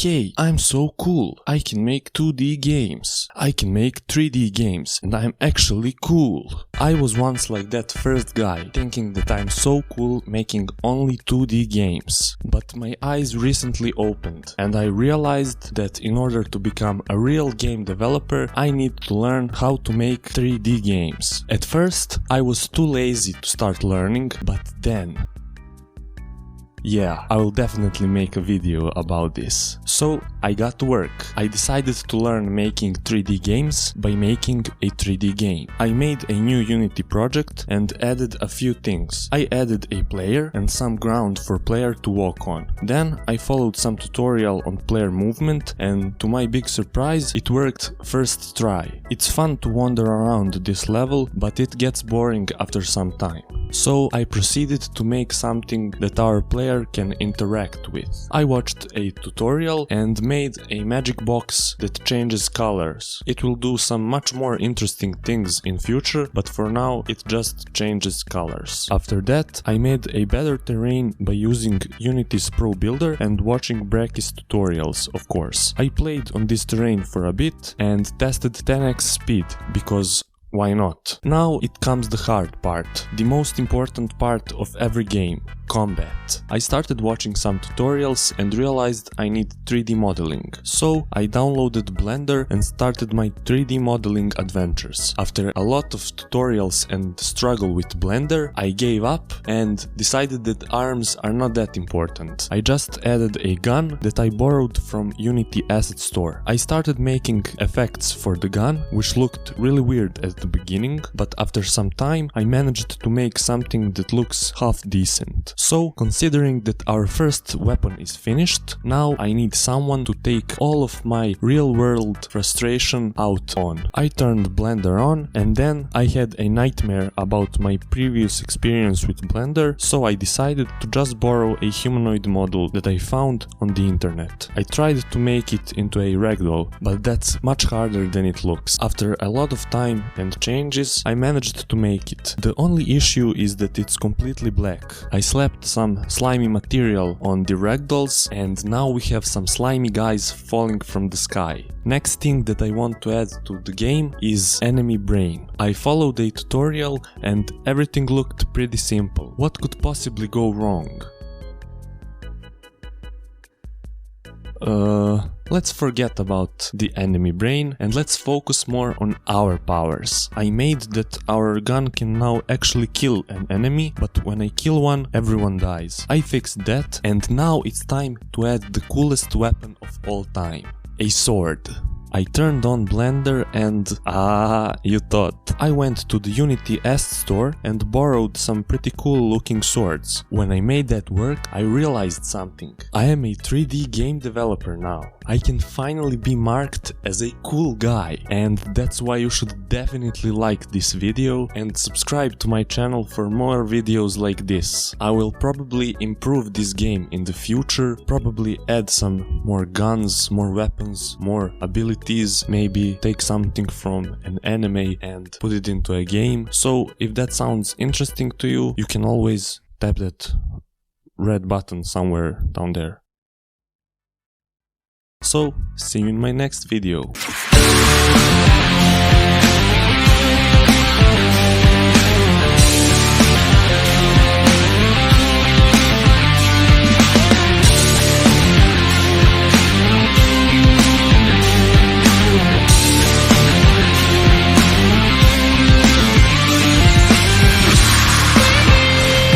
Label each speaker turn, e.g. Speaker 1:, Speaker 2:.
Speaker 1: hey, I'm so cool, I can make 2D games, I can make 3D games, and I'm actually cool. I was once like that first guy, thinking that I'm so cool making only 2D games. But my eyes recently opened, and I realized that in order to become a real game developer, I need to learn how to make 3D games. At first, I was too lazy to start learning, but then... yeah, I will definitely make a video about this. So I got to work. I decided to learn making 3D games by making a 3D game. I made a new Unity project and added a few things. I added a player and some ground for player to walk on. Then I followed some tutorial on player movement, and to my big surprise it worked first try. It's fun to wander around this level, but it gets boring after some time. So I proceeded to make something that our player can interact with. I watched a tutorial and made a magic box that changes colors. It will do some much more interesting things in future, but for now it just changes colors. After that, I made a better terrain by using Unity's Pro Builder and watching Brakis tutorials, of course. I played on this terrain for a bit and tested 10x speed, because why not? Now it comes the hard part, the most important part of every game. Combat. I started watching some tutorials and realized I need 3D modeling. So I downloaded Blender and started my 3D modeling adventures. After a lot of tutorials and struggle with Blender, I gave up and decided that arms are not that important. I just added a gun that I borrowed from Unity Asset Store. I started making effects for the gun, which looked really weird at the beginning, but after some time I managed to make something that looks half decent. So, considering that our first weapon is finished, now I need someone to take all of my real-world frustration out on. I turned Blender on, and then I had a nightmare about my previous experience with Blender, so I decided to just borrow a humanoid model that I found on the internet. I tried to make it into a ragdoll, but that's much harder than it looks. After a lot of time and changes, I managed to make it. The only issue is that it's completely black. I slapped some slimy material on the ragdolls, and now we have some slimy guys falling from the sky. Next thing that I want to add to the game is enemy brain. I followed a tutorial and everything looked pretty simple. What could possibly go wrong? Let's forget about the enemy brain and let's focus more on our powers. I made that our gun can now actually kill an enemy, but when I kill one, everyone dies. I fixed that, and now it's time to add the coolest weapon of all time. A sword. I turned on Blender and you thought. I went to the Unity Asset Store and borrowed some pretty cool looking swords. When I made that work, I realized something. I am a 3D game developer now. I can finally be marked as a cool guy, and that's why you should definitely like this video and subscribe to my channel for more videos like this. I will probably improve this game in the future, probably add some more guns, more weapons, more abilities, maybe take something from an anime and put it into a game. So if that sounds interesting to you, you can always tap that red button somewhere down there. So, see you in my next video.